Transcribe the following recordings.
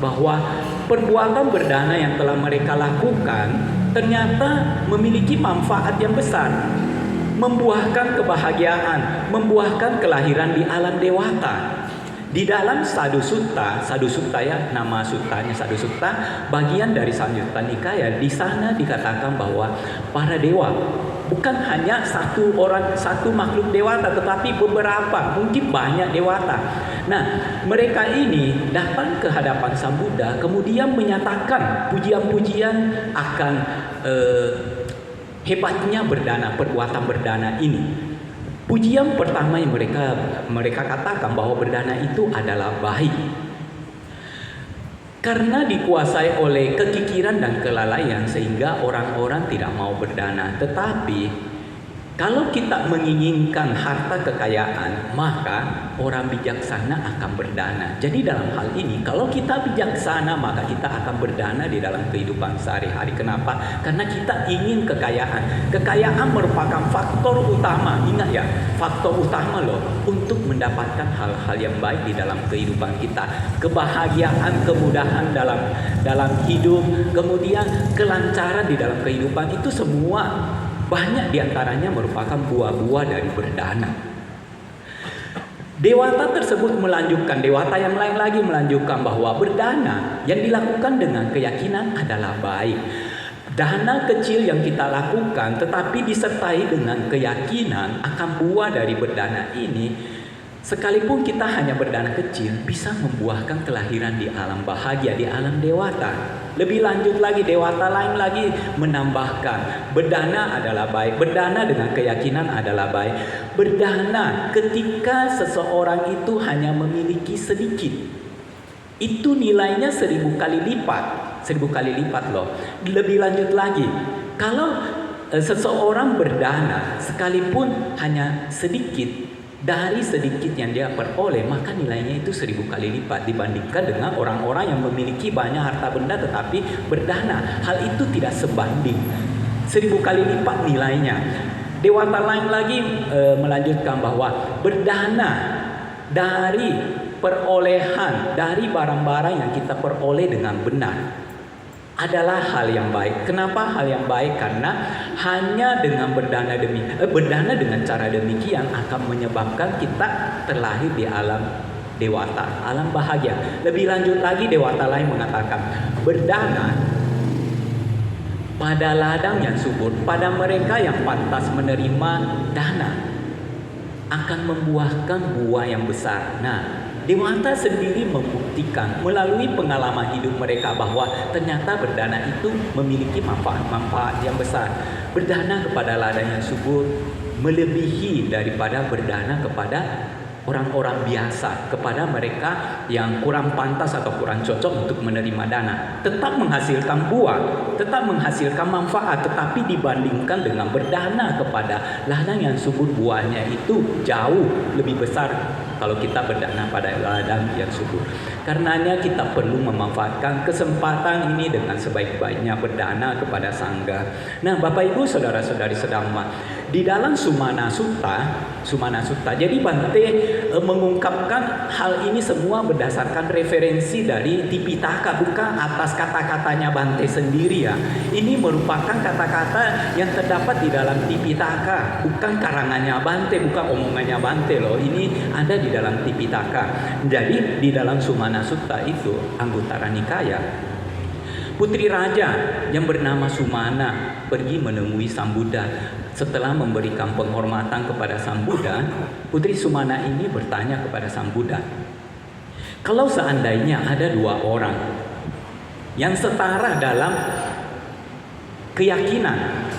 bahwa perbuatan berdana yang telah mereka lakukan ternyata memiliki manfaat yang besar, membuahkan kebahagiaan, membuahkan kelahiran di alam dewata. Di dalam Sadhu Sutta ya, nama suttanya Sadhu Sutta, bagian dari Samyutta Nikaya, di sana dikatakan bahwa para dewa bukan hanya satu makhluk dewata, tetapi beberapa, mungkin banyak dewata. Nah, mereka ini datang ke hadapan Sang Buddha, kemudian menyatakan pujian-pujian akan hebatnya berdana, perbuatan berdana ini. Pujian pertama yang mereka katakan bahwa berdana itu adalah baik. Karena dikuasai oleh kekikiran dan kelalaian sehingga orang-orang tidak mau berdana. Tetapi kalau kita menginginkan harta kekayaan, maka orang bijaksana akan berdana. Jadi dalam hal ini, kalau kita bijaksana, maka kita akan berdana di dalam kehidupan sehari-hari. Kenapa? Karena kita ingin kekayaan. Kekayaan merupakan faktor utama. Ingat ya, faktor utama loh untuk mendapatkan hal-hal yang baik di dalam kehidupan kita. Kebahagiaan, kemudahan dalam hidup, kemudian kelancaran di dalam kehidupan, itu semua banyak diantaranya merupakan buah-buah dari berdana. Dewata tersebut melanjutkan, dewata yang lain lagi melanjutkan bahwa berdana yang dilakukan dengan keyakinan adalah baik. Dana kecil yang kita lakukan tetapi disertai dengan keyakinan akan buah dari berdana ini, sekalipun kita hanya berdana kecil, bisa membuahkan kelahiran di alam bahagia, di alam dewata. Lebih lanjut lagi, dewata lain lagi menambahkan, berdana adalah baik. Berdana dengan keyakinan adalah baik. Berdana ketika seseorang itu hanya memiliki sedikit, itu nilainya 1000 kali lipat. 1000 kali lipat loh. Lebih lanjut lagi, kalau seseorang berdana sekalipun hanya sedikit, dari sedikit yang dia peroleh, maka nilainya itu 1000 kali lipat dibandingkan dengan orang-orang yang memiliki banyak harta benda tetapi berdana. Hal itu tidak sebanding, 1000 kali lipat nilainya. Dewata lain lagi melanjutkan bahwa berdana dari perolehan, dari barang-barang yang kita peroleh dengan benar adalah hal yang baik. Kenapa hal yang baik? Karena hanya dengan berdana dengan cara demikian akan menyebabkan kita terlahir di alam dewata, alam bahagia. Lebih lanjut lagi, dewata lain mengatakan berdana pada ladang yang subur, pada mereka yang pantas menerima dana, akan membuahkan buah yang besar. Nah, dewata sendiri membuktikan melalui pengalaman hidup mereka bahwa ternyata berdana itu memiliki manfaat yang besar. Berdana kepada ladang yang subur melebihi daripada berdana kepada orang-orang biasa, kepada mereka yang kurang pantas atau kurang cocok untuk menerima dana. Tetap menghasilkan buah, tetap menghasilkan manfaat, tetapi dibandingkan dengan berdana kepada ladang yang subur, buahnya itu jauh lebih besar kalau kita berdana pada ladang yang subur. Karenanya kita perlu memanfaatkan kesempatan ini dengan sebaik-baiknya berdana kepada sangga. Nah, Bapak Ibu saudara-saudari sedama, di dalam Sumana Sutta, jadi Bante mengungkapkan hal ini semua berdasarkan referensi dari Tipitaka, bukan atas kata-katanya Bante sendiri ya. Ini merupakan kata-kata yang terdapat di dalam Tipitaka, bukan karangannya Bante, bukan omongannya Bante loh. Ini ada di dalam Tipitaka. Jadi di dalam Sumana Sutta itu, Anguttara Nikaya, putri raja yang bernama Sumana pergi menemui Sang Buddha. Setelah memberikan penghormatan kepada Sang Buddha, putri Sumana ini bertanya kepada Sang Buddha, kalau seandainya ada dua orang yang setara dalam keyakinan,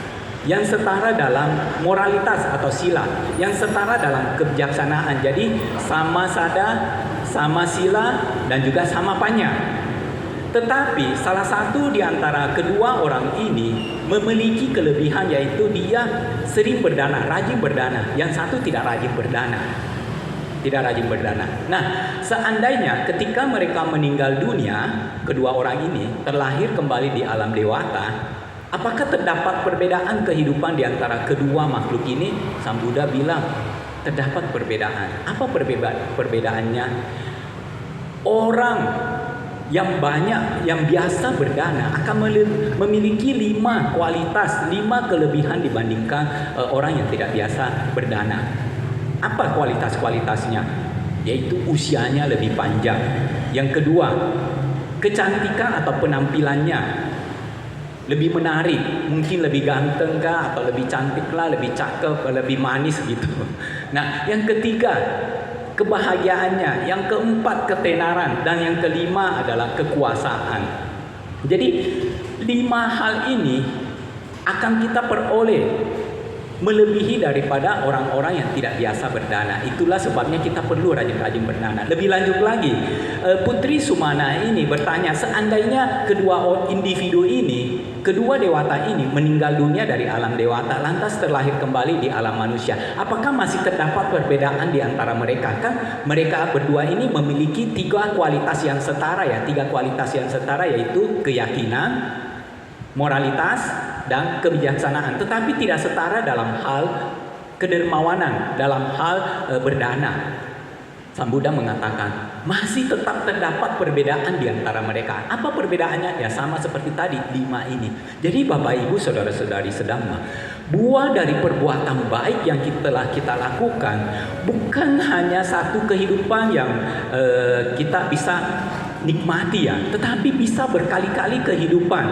yang setara dalam moralitas atau sila, yang setara dalam kebijaksanaan, jadi sama sada, sama sila, dan juga sama panya, tetapi salah satu di antara kedua orang ini memiliki kelebihan, yaitu dia sering berdana, rajin berdana. Yang satu tidak rajin berdana. Nah, seandainya ketika mereka meninggal dunia, kedua orang ini terlahir kembali di alam dewata, apakah terdapat perbedaan kehidupan di antara kedua makhluk ini? Sang Buddha bilang, terdapat perbedaan. Apa perbedaannya? Orang yang banyak, yang biasa berdana akan memiliki 5 kualitas, 5 kelebihan dibandingkan orang yang tidak biasa berdana. Apa kualitas-kualitasnya? Yaitu usianya lebih panjang. Yang kedua, kecantikan atau penampilannya lebih menarik, mungkin lebih ganteng kah, atau lebih cantik lah, lebih cakep, lebih manis gitu. Nah, yang ketiga, kebahagiaannya. Yang keempat, ketenaran. Dan yang kelima adalah kekuasaan. Jadi 5 hal ini akan kita peroleh melebihi daripada orang-orang yang tidak biasa berdana. Itulah sebabnya kita perlu rajin-rajin berdana. Lebih lanjut lagi, Putri Sumana ini bertanya, seandainya kedua individu ini, kedua dewata ini meninggal dunia dari alam dewata, lantas terlahir kembali di alam manusia, apakah masih terdapat perbedaan di antara mereka? Kan mereka berdua ini memiliki 3 kualitas yang setara ya, 3 kualitas yang setara, yaitu keyakinan, moralitas, dan kebijaksanaan, tetapi tidak setara dalam hal kedermawanan, dalam hal berdana. Sang Buddha mengatakan masih tetap terdapat perbedaan di antara mereka. Apa perbedaannya? Ya sama seperti tadi 5 ini. Jadi Bapak Ibu saudara-saudari sedama, buah dari perbuatan baik yang telah kita lakukan bukan hanya satu kehidupan yang kita bisa nikmati ya, tetapi bisa berkali-kali kehidupan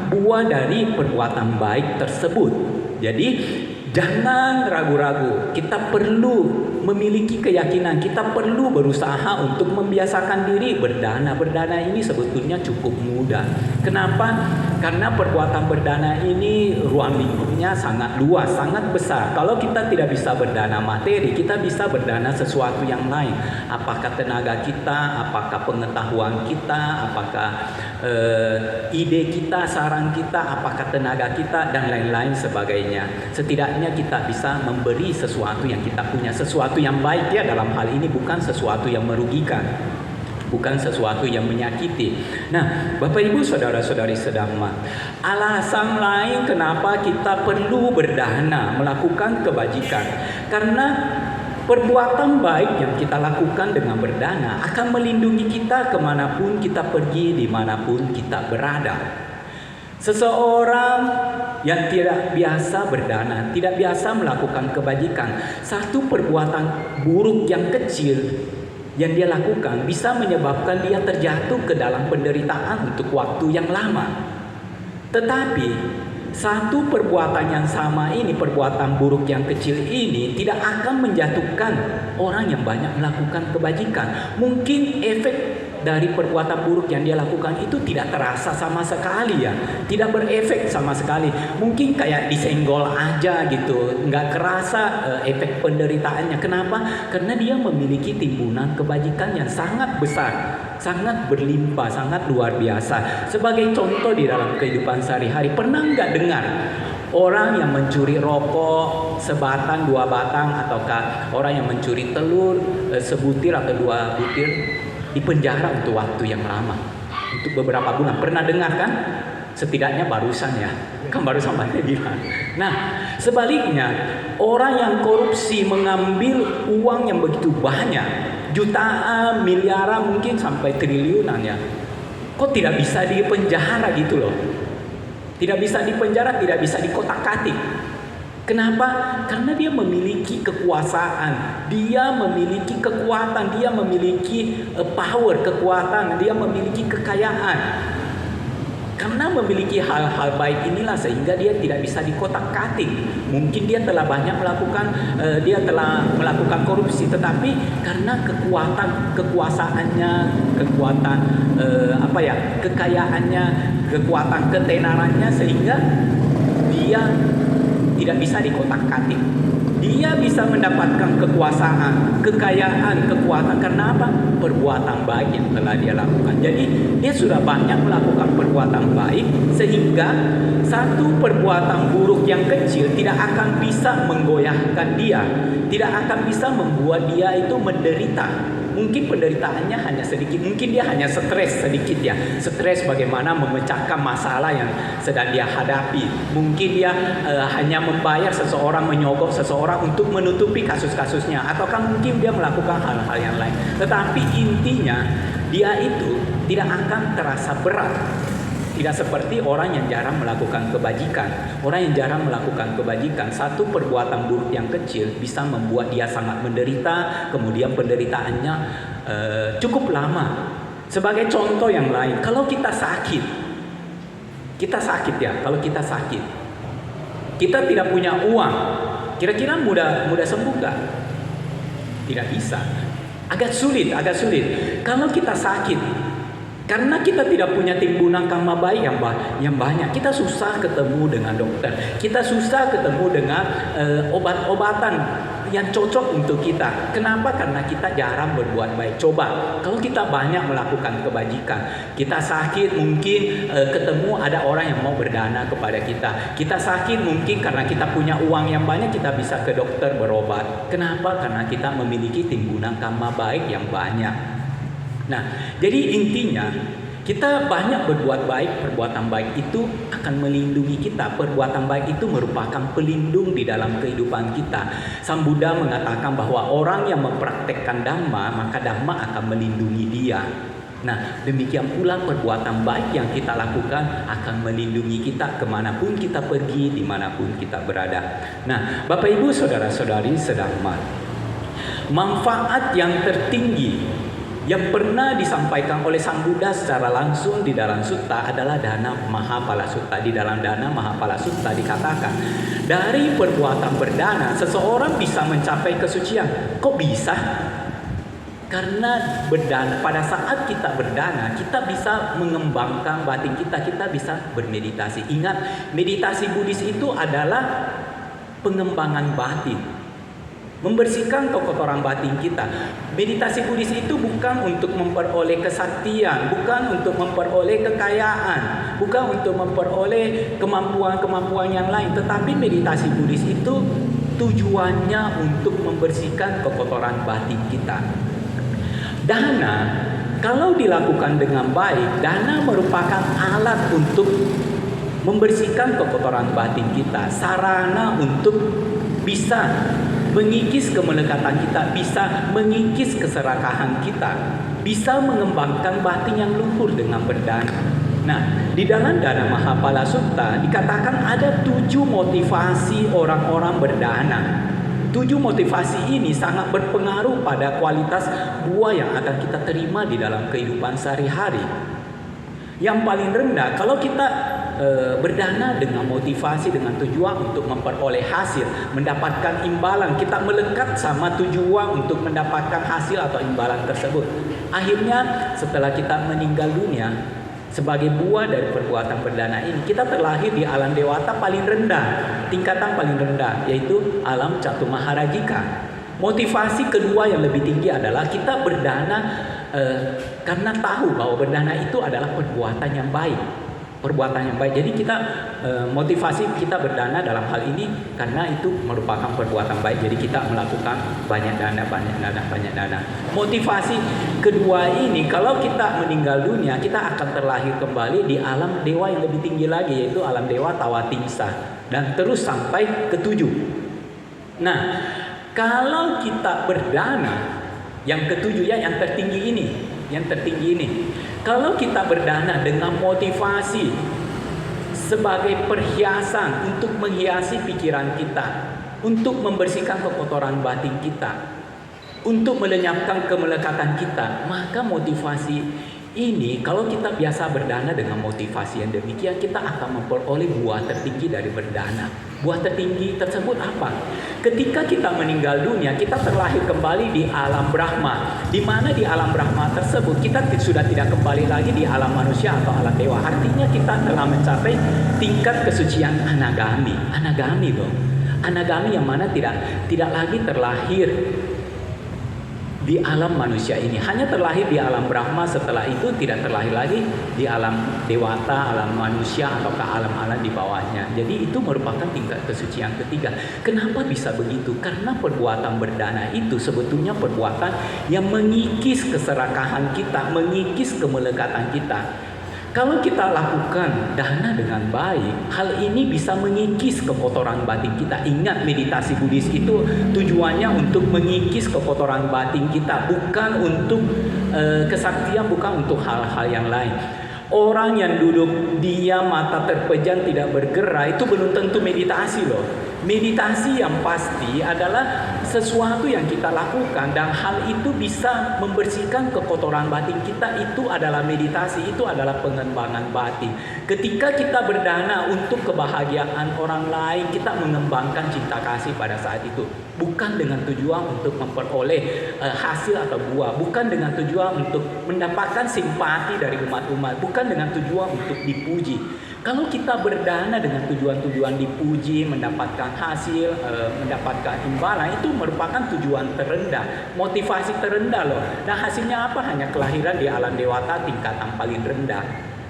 buah dari perbuatan baik tersebut. Jadi jangan ragu-ragu, kita perlu memiliki keyakinan, kita perlu berusaha untuk membiasakan diri berdana. Berdana ini sebetulnya cukup mudah. Kenapa? Karena perbuatan berdana ini ruang lingkupnya sangat luas, sangat besar. Kalau kita tidak bisa berdana materi, kita bisa berdana sesuatu yang lain. Apakah tenaga kita, apakah pengetahuan kita, apakah ide kita, saran kita, apakah tenaga kita, dan lain-lain sebagainya. Setidaknya kita bisa memberi sesuatu yang kita punya, sesuatu yang baik ya, dalam hal ini bukan sesuatu yang merugikan, bukan sesuatu yang menyakiti. Nah, Bapak Ibu saudara-saudari sedama, alasan lain kenapa kita perlu berdana, melakukan kebajikan, karena perbuatan baik yang kita lakukan dengan berdana akan melindungi kita kemanapun kita pergi, dimanapun kita berada. Seseorang yang tidak biasa berdana, tidak biasa melakukan kebajikan, satu perbuatan buruk yang kecil yang dia lakukan bisa menyebabkan dia terjatuh ke dalam penderitaan untuk waktu yang lama. Tetapi satu perbuatan yang sama ini, perbuatan buruk yang kecil ini, tidak akan menjatuhkan orang yang banyak melakukan kebajikan. Mungkin efek dari perbuatan buruk yang dia lakukan itu tidak terasa sama sekali ya, tidak berefek sama sekali. Mungkin kayak disenggol aja gitu, nggak kerasa efek penderitaannya. Kenapa? Karena dia memiliki timbunan kebajikan yang sangat besar, sangat berlimpah, sangat luar biasa. Sebagai contoh di dalam kehidupan sehari-hari, pernah nggak dengar orang yang mencuri rokok sebatang, 2 batang, ataukah orang yang mencuri telur sebutir atau 2 butir dipenjara untuk waktu yang lama, untuk beberapa bulan? Pernah dengar kan? Setidaknya barusan ya, kan barusan banyak bilang. Nah, sebaliknya orang yang korupsi mengambil uang yang begitu banyak, jutaan, miliaran, mungkin sampai triliunan ya, kok tidak bisa dipenjara gitu loh? Tidak bisa dipenjara, tidak bisa dikotak-katik. Kenapa? Karena dia memiliki kekuasaan, dia memiliki kekuatan, dia memiliki power, kekuatan, dia memiliki kekayaan. Karena memiliki hal-hal baik inilah sehingga dia tidak bisa dikotak-katik. Mungkin dia telah banyak melakukan, dia telah melakukan korupsi, tetapi karena kekuatan, kekuasaannya, kekuatan kekayaannya, kekuatan ketenarannya, sehingga dia tidak bisa dikotak-katik. Dia bisa mendapatkan kekuasaan, kekayaan, kekuatan karena apa? Perbuatan baik yang telah dia lakukan. Jadi dia sudah banyak melakukan perbuatan baik sehingga satu perbuatan buruk yang kecil tidak akan bisa menggoyahkan dia, tidak akan bisa membuat dia itu menderita. Mungkin penderitaannya hanya sedikit, mungkin dia hanya stres sedikit ya, stres bagaimana memecahkan masalah yang sedang dia hadapi. Mungkin dia hanya membayar seseorang, menyogok seseorang untuk menutupi kasus-kasusnya, ataukah mungkin dia melakukan hal-hal yang lain. Tetapi intinya dia itu tidak akan terasa berat. Tidak seperti orang yang jarang melakukan kebajikan. Orang yang jarang melakukan kebajikan, satu perbuatan buruk yang kecil bisa membuat dia sangat menderita, kemudian penderitaannya cukup lama. Sebagai contoh yang lain, kalau kita sakit ya, kalau kita sakit, kita tidak punya uang, kira-kira mudah sembuh nggak? Tidak bisa. Agak sulit. Kalau kita sakit, karena kita tidak punya timbunan karma baik yang banyak, kita susah ketemu dengan dokter, kita susah ketemu dengan obat-obatan yang cocok untuk kita. Kenapa? Karena kita jarang berbuat baik. Coba, kalau kita banyak melakukan kebajikan, kita sakit mungkin ketemu ada orang yang mau berdana kepada kita. Kita sakit mungkin karena kita punya uang yang banyak, kita bisa ke dokter berobat. Kenapa? Karena kita memiliki timbunan karma baik yang banyak. Nah, jadi intinya kita banyak berbuat baik, perbuatan baik itu akan melindungi kita. Perbuatan baik itu merupakan pelindung di dalam kehidupan kita. Sang Buddha mengatakan bahwa orang yang mempraktekkan Dhamma, maka Dhamma akan melindungi dia. Nah, demikian pula perbuatan baik yang kita lakukan akan melindungi kita kemanapun kita pergi, dimanapun kita berada. Nah, Bapak Ibu Saudara-saudari sedahmat, manfaat yang tertinggi yang pernah disampaikan oleh Sang Buddha secara langsung di dalam sutta adalah Dana Mahapala Sutta. Di dalam Dana Mahapala Sutta dikatakan, dari perbuatan berdana seseorang bisa mencapai kesucian. Kok bisa? Karena berdana, pada saat kita berdana, kita bisa mengembangkan batin kita, kita bisa bermeditasi. Ingat, meditasi Buddhis itu adalah pengembangan batin, membersihkan kekotoran batin kita. Meditasi Buddhis itu bukan untuk memperoleh kesaktian, bukan untuk memperoleh kekayaan, bukan untuk memperoleh kemampuan-kemampuan yang lain. Tetapi meditasi Buddhis itu tujuannya untuk membersihkan kekotoran batin kita. Dana, kalau dilakukan dengan baik, dana merupakan alat untuk membersihkan kekotoran batin kita, sarana untuk bisa mengikis kemelekatan kita, bisa mengikis keserakahan kita, bisa mengembangkan batin yang luhur dengan berdana. Nah, di dalam Dana Mahapala Sutta dikatakan ada 7 motivasi orang-orang berdana. 7 motivasi ini sangat berpengaruh pada kualitas buah yang akan kita terima di dalam kehidupan sehari-hari. Yang paling rendah, kalau kita berdana dengan motivasi, dengan tujuan untuk memperoleh hasil, mendapatkan imbalan, kita melekat sama tujuan untuk mendapatkan hasil atau imbalan tersebut. Akhirnya setelah kita meninggal dunia, sebagai buah dari perbuatan berdana ini, kita terlahir di alam dewata paling rendah, tingkatan paling rendah, yaitu alam Catumaharajika. Motivasi kedua yang lebih tinggi adalah kita berdana karena tahu bahwa berdana itu adalah perbuatan yang baik. Perbuatan yang baik. Jadi kita motivasi kita berdana dalam hal ini karena itu merupakan perbuatan baik. Jadi kita melakukan banyak dana. Motivasi kedua ini, kalau kita meninggal dunia, kita akan terlahir kembali di alam dewa yang lebih tinggi lagi, yaitu alam dewa Tawatimsa, dan terus sampai ke-7. Nah, kalau kita berdana, yang ke-7 ya, yang tertinggi ini. Kalau kita berdana dengan motivasi sebagai perhiasan untuk menghiasi pikiran kita, untuk membersihkan kekotoran batin kita, untuk melenyapkan kemelekatan kita, maka motivasi ini, kalau kita biasa berdana dengan motivasi yang demikian, kita akan memperoleh buah tertinggi dari berdana. Buah tertinggi tersebut apa? Ketika kita meninggal dunia, kita terlahir kembali di alam Brahma, di mana di alam Brahma tersebut kita sudah tidak kembali lagi di alam manusia atau alam dewa. Artinya kita telah mencapai tingkat kesucian anagami. Anagami dong. Anagami yang mana tidak lagi terlahir di alam manusia ini, hanya terlahir di alam Brahma. Setelah itu tidak terlahir lagi di alam dewata, alam manusia, atau ke alam-alam di bawahnya. Jadi itu merupakan tingkat kesucian ketiga. Kenapa bisa begitu? Karena perbuatan berdana itu sebetulnya perbuatan yang mengikis keserakahan kita, mengikis kemelekatan kita. Kalau kita lakukan dana dengan baik, hal ini bisa mengikis kekotoran batin kita. Ingat, meditasi Buddhis itu tujuannya untuk mengikis kekotoran batin kita, bukan untuk kesaktian, bukan untuk hal-hal yang lain. Orang yang duduk diam, mata terpejam, tidak bergerak, itu belum tentu meditasi loh. Meditasi yang pasti adalah sesuatu yang kita lakukan, dan hal itu bisa membersihkan kekotoran batin kita. Itu adalah meditasi, itu adalah pengembangan batin. Ketika kita berdana untuk kebahagiaan orang lain, kita mengembangkan cinta kasih pada saat itu, bukan dengan tujuan untuk memperoleh hasil atau buah, bukan dengan tujuan untuk mendapatkan simpati dari umat-umat, bukan dengan tujuan untuk dipuji. Kalau kita berdana dengan tujuan-tujuan dipuji, mendapatkan hasil, mendapatkan imbalan, itu merupakan tujuan terendah, motivasi terendah loh. Dan hasilnya apa? Hanya kelahiran di alam dewata tingkatan paling rendah.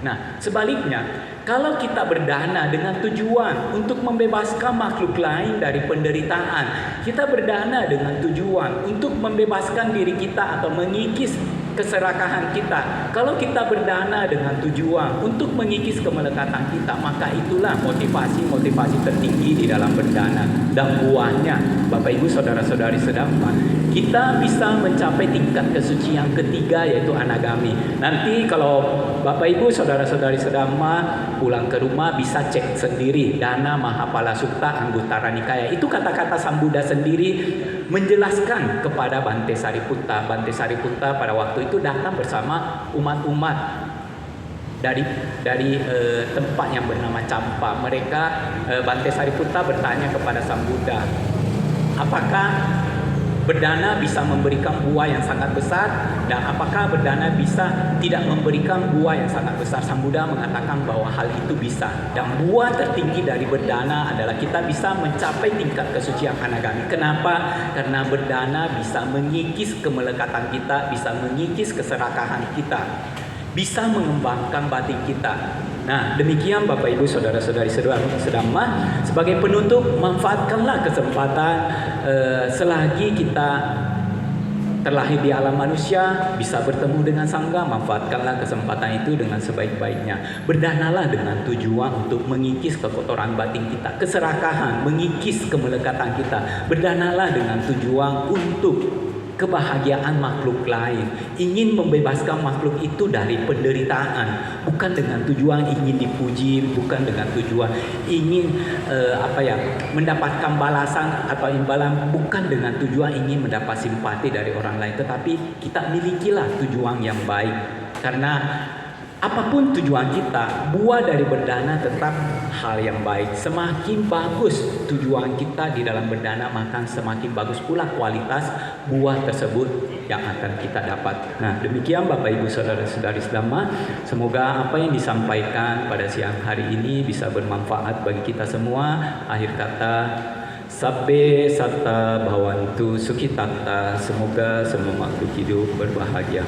Nah, sebaliknya, kalau kita berdana dengan tujuan untuk membebaskan makhluk lain dari penderitaan, kita berdana dengan tujuan untuk membebaskan diri kita atau mengikis keserakahan kita. Kalau kita berdana dengan tujuan untuk mengikis kemelekatan kita, maka itulah motivasi tertinggi di dalam berdana. Dan buahnya, Bapak Ibu saudara-saudari sedamma, kita bisa mencapai tingkat kesucian ketiga, yaitu anagami. Nanti kalau Bapak Ibu saudara-saudari sedamma pulang ke rumah bisa cek sendiri Dana Mahapala Sutta Anguttara Nikaya. Itu kata-kata Sang Buddha sendiri menjelaskan kepada Bante Sariputta. Bante Sariputta pada waktu itu datang bersama umat-umat dari tempat yang bernama Campa. Mereka, Bante Sariputta bertanya kepada Sang Buddha, apakah berdana bisa memberikan buah yang sangat besar, dan apakah berdana bisa tidak memberikan buah yang sangat besar? Sang Buddha mengatakan bahwa hal itu bisa, dan buah tertinggi dari berdana adalah kita bisa mencapai tingkat kesucian anagami. Kenapa? Karena berdana bisa mengikis kemelekatan kita, bisa mengikis keserakahan kita, bisa mengembangkan batin kita. Nah, demikian Bapak Ibu saudara-saudari sedamma, sebagai penutup, manfaatkanlah kesempatan selagi kita terlahir di alam manusia, bisa bertemu dengan Sangha, manfaatkanlah kesempatan itu dengan sebaik-baiknya. Berdanalah dengan tujuan untuk mengikis kekotoran batin kita, keserakahan, mengikis kemelekatan kita. Berdanalah dengan tujuan untuk kebahagiaan makhluk lain, ingin membebaskan makhluk itu dari penderitaan, bukan dengan tujuan ingin dipuji, bukan dengan tujuan ingin mendapatkan balasan atau imbalan, bukan dengan tujuan ingin mendapat simpati dari orang lain, tetapi kita milikilah tujuan yang baik. Karena apapun tujuan kita, buah dari berdana tetap hal yang baik. Semakin bagus tujuan kita di dalam berdana, maka semakin bagus pula kualitas buah tersebut yang akan kita dapat. Nah, demikian Bapak Ibu saudara-saudari sedamma, semoga apa yang disampaikan pada siang hari ini bisa bermanfaat bagi kita semua. Akhir kata, sabbe satta bhavantu sukhitatta, semoga semua makhluk hidup berbahagia.